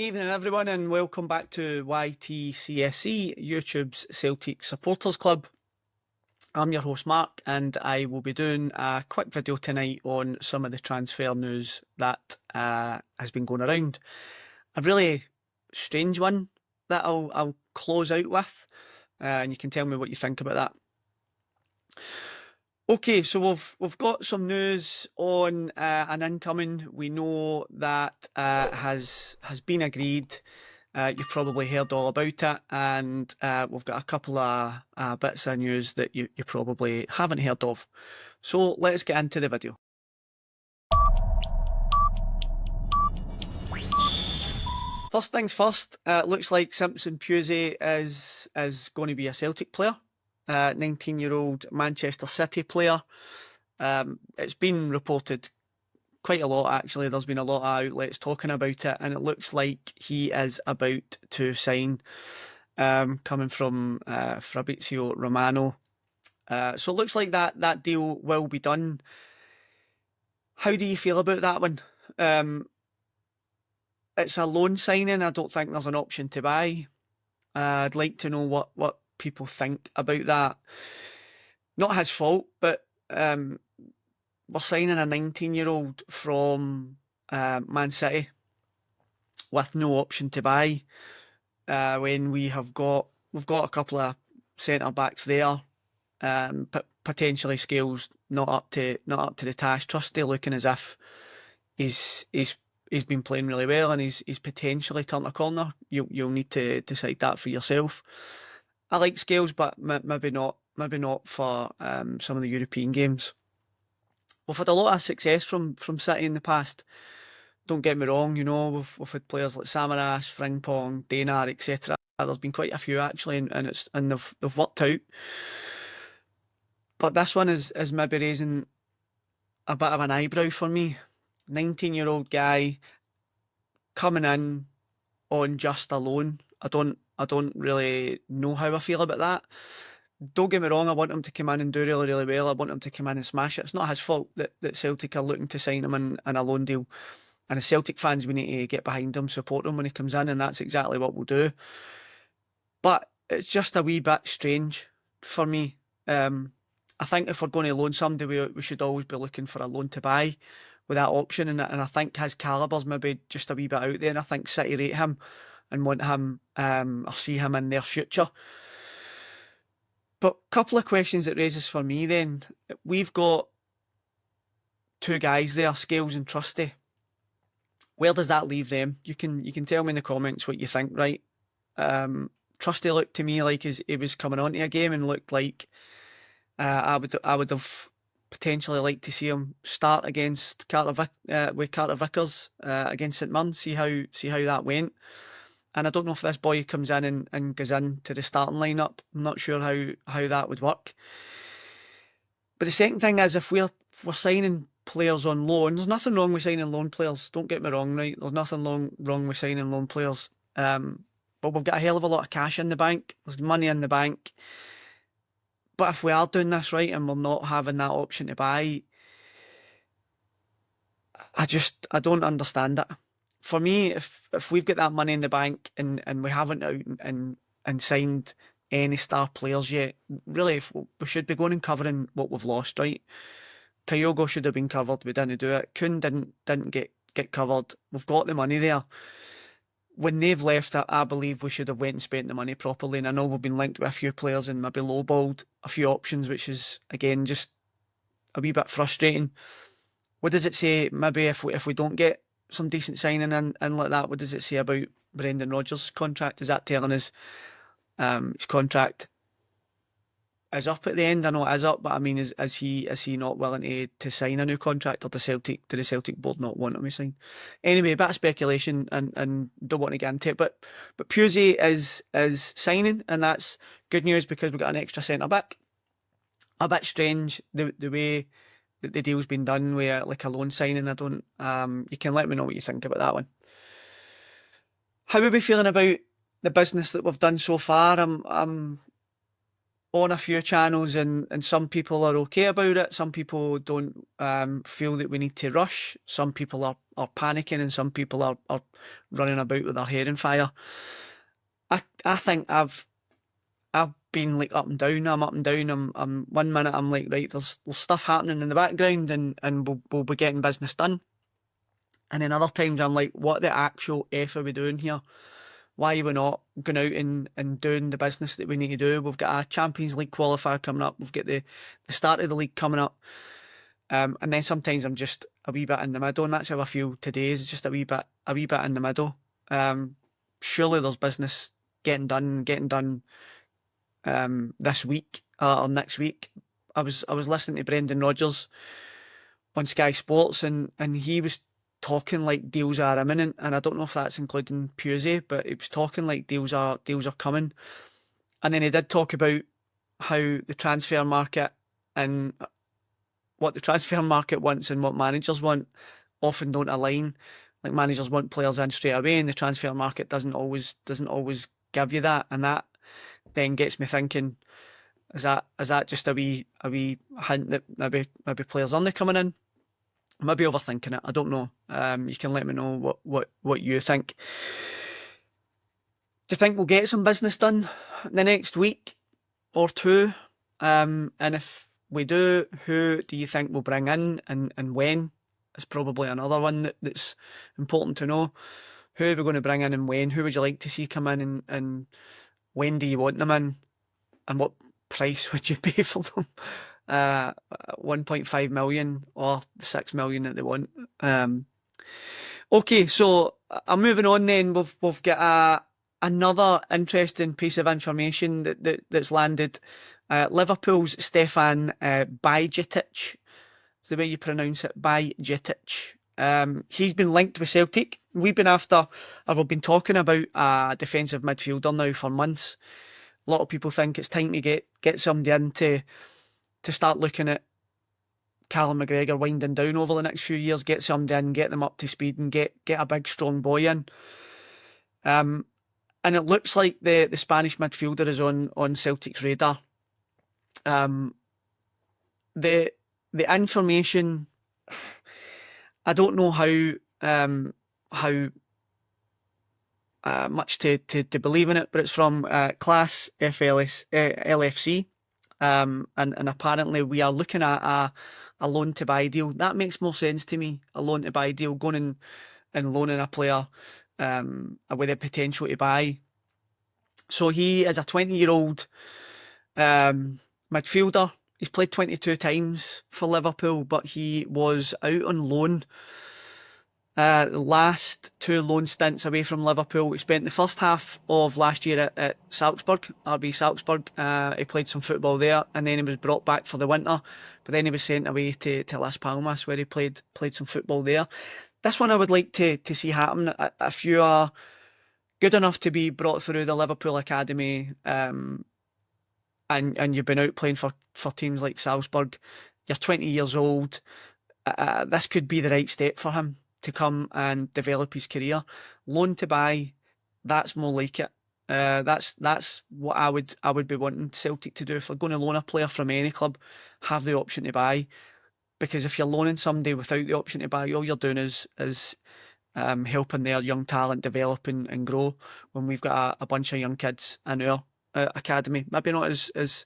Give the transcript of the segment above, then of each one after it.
Evening everyone and welcome back to YTCSE, YouTube's Celtic Supporters Club. I'm your host Mark and I will be doing a quick video tonight on some of the transfer news that has been going around. A really strange one that I'll close out with, and you can tell me what you think about that. Okay, so we've got some news on an incoming. We know that has been agreed. You've probably heard all about it, and we've got a couple of bits of news that you probably haven't heard of. So let's get into the video. First things first, looks like Simpson-Pusey is going to be a Celtic player. 19-year-old Manchester City player. It's been reported quite a lot, actually. There's been a lot of outlets talking about it, and it looks like he is about to sign, coming from Fabrizio Romano. So it looks like that deal will be done. How do you feel about that one? It's a loan signing. I don't think there's an option to buy. I'd like to know what people think about that. Not his fault, but we're signing a 19-year-old from Man City with no option to buy, when we've got a couple of centre backs there, but potentially Scales not up to the task. Trusty looking as if he's been playing really well and he's potentially turned a corner. You'll need to decide that for yourself. I like Scales, but maybe not for some of the European games. We've had a lot of success from City in the past. Don't get me wrong, you know, we've had players like Samaras, Frimpong, Denar, etc. There's been quite a few actually, and they've worked out. But this one is maybe raising a bit of an eyebrow for me. 19-year-old guy coming in on just a loan. I don't really know how I feel about that. Don't get me wrong, I want him to come in and do really, really well. I want him to come in and smash it. It's not his fault that Celtic are looking to sign him in a loan deal. And as Celtic fans, we need to get behind him, support him when he comes in, and that's exactly what we'll do. But it's just a wee bit strange for me. I think if we're going to loan somebody, we should always be looking for a loan to buy with that option. And I think his caliber's maybe just a wee bit out there. And I think City rate him and want him, or see him in their future. But a couple of questions it raises for me then. We've got two guys there, Scales and Trusty. Where does that leave them? You can tell me in the comments what you think, right? Trusty looked to me like he was coming onto a game and looked like I would have potentially liked to see him start against with Carter Vickers against St Mirren. See how that went. And I don't know if this boy comes in and goes into the starting lineup. I'm not sure how that would work. But the second thing is, if we're signing players on loan, there's nothing wrong with signing loan players. Don't get me wrong, right? There's nothing wrong with signing loan players. But we've got a hell of a lot of cash in the bank. There's money in the bank. But if we are doing this right and we're not having that option to buy, I don't understand it. For me, if we've got that money in the bank and we haven't out and signed any star players yet, really we should be going and covering what we've lost, right? Kyogo should have been covered. We didn't do it. Kuhn didn't get covered. We've got the money there. When they've left, I believe we should have went and spent the money properly. And I know we've been linked with a few players and maybe lowballed a few options, which is again just a wee bit frustrating. What does it say? Maybe if we don't get some decent signing in like that, what does it say about Brendan Rodgers' contract? Is that telling us his contract is up at the end? I know it is up, but I mean, is he not willing to sign a new contract, or do the Celtic board not want him to sign? Anyway, a bit of speculation and don't want to get into it. But Pusey is signing, and that's good news because we've got an extra centre back. A bit strange the way that the deal's been done with like a loan signing. I don't. You can let me know what you think about that one. How are we feeling about the business that we've done so far? I'm on a few channels and some people are okay about it. Some people don't feel that we need to rush. Some people are panicking and some people are running about with their hair on fire. I think I've been like up and down. I'm up and down. I'm 1 minute I'm like, right, there's stuff happening in the background and we'll be getting business done. And then other times I'm like, what the actual F are we doing here? Why are we not going out and doing the business that we need to do? We've got a Champions League qualifier coming up. We've got the start of the league coming up. And then sometimes I'm just a wee bit in the middle, and that's how I feel today, is just a wee bit in the middle. Surely there's business getting done this week or next week. I was listening to Brendan Rodgers on Sky Sports, and he was talking like deals are imminent, and I don't know if that's including Pussey, but he was talking like deals are coming. And then he did talk about how the transfer market and what the transfer market wants and what managers want often don't align. Like, managers want players in straight away, and the transfer market doesn't always give you that, and that then gets me thinking: is that just a wee hint that maybe players aren't coming in? I might be overthinking it. I don't know. You can let me know what you think. Do you think we'll get some business done in the next week or two? And if we do, who do you think we'll bring in and when? Is probably another one that's important to know. Who are we going to bring in and when? Who would you like to see come in and when do you want them in? And what price would you pay for them? 1.5 million or 6 million that they want. Okay, so I'm moving on then. We've got another interesting piece of information that's landed. Liverpool's Stefan Bajcetic, is the way you pronounce it, Bajcetic. He's been linked with Celtic. We've been talking about a defensive midfielder now for months. A lot of people think it's time to get somebody in to start looking at Callum McGregor winding down over the next few years, get somebody in, get them up to speed and get a big strong boy in. And it looks like the Spanish midfielder is on Celtic's radar. The information, I don't know how much to believe in it, but it's from Class LFC, and apparently we are looking at a loan to buy deal. That makes more sense to me. A loan to buy deal, going and loaning a player with the potential to buy. So he is a 20-year-old midfielder. He's played 22 times for Liverpool, but he was out on loan. The last 2 loan stints away from Liverpool. He spent the first half of last year at Salzburg, RB Salzburg. He played some football there, and then he was brought back for the winter. But then he was sent away to Las Palmas, where he played some football there. This one I would like to see happen. If you are good enough to be brought through the Liverpool academy, and you've been out playing for teams like Salzburg, you're 20 years old, this could be the right step for him to come and develop his career. Loan to buy, that's more like it. That's what I would be wanting Celtic to do. If they're going to loan a player from any club, have the option to buy. Because if you're loaning somebody without the option to buy, all you're doing is helping their young talent develop and grow, when we've got a bunch of young kids in our academy. Maybe not as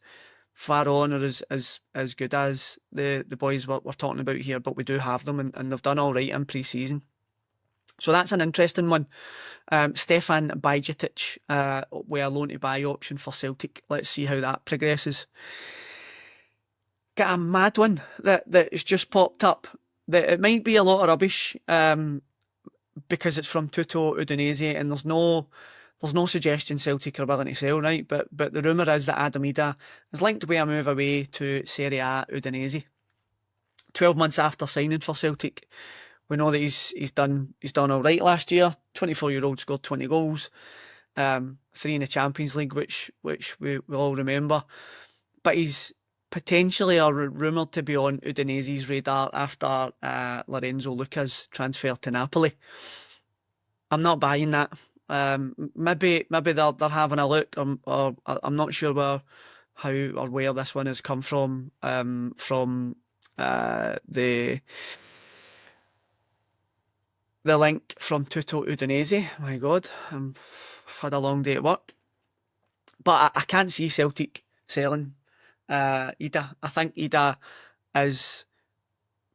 far on or as good as the boys we're talking about here, but we do have them, and they've done all right in pre-season. So that's an interesting one. Stefan Bajcetic with a loan to buy option for Celtic. Let's see how that progresses. Got a mad one that has just popped up. That it might be a lot of rubbish, because it's from Tuto Udinese, and there's no suggestion Celtic are willing to sell, right? But the rumour is that Adam Idah is linked with a move away to Serie A Udinese. 12 months after signing for Celtic, we know that he's done all right last year. 24-year-old scored 20 goals, 3 in the Champions League, which we all remember. But he's potentially rumoured to be on Udinese's radar after Lorenzo Luca's transfer to Napoli. I'm not buying that. Maybe they're having a look, or I'm not sure where this one has come from. The the link from Tutto Udinese. My God, I've had a long day at work. But I can't see Celtic selling Idah. I think Idah is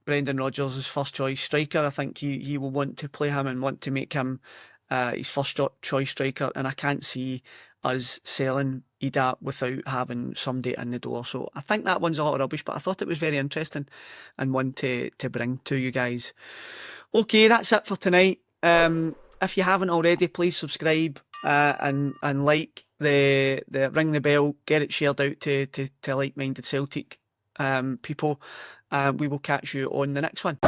Brendan Rodgers' first choice striker. I think he will want to play him and want to make him his first choice striker. And I can't see us selling Idah without having somebody in the door. So I think that one's a lot of rubbish, but I thought it was very interesting and one to bring to you guys. Okay, that's it for tonight. If you haven't already, please subscribe and like the ring the bell, get it shared out to like-minded Celtic people. We will catch you on the next one.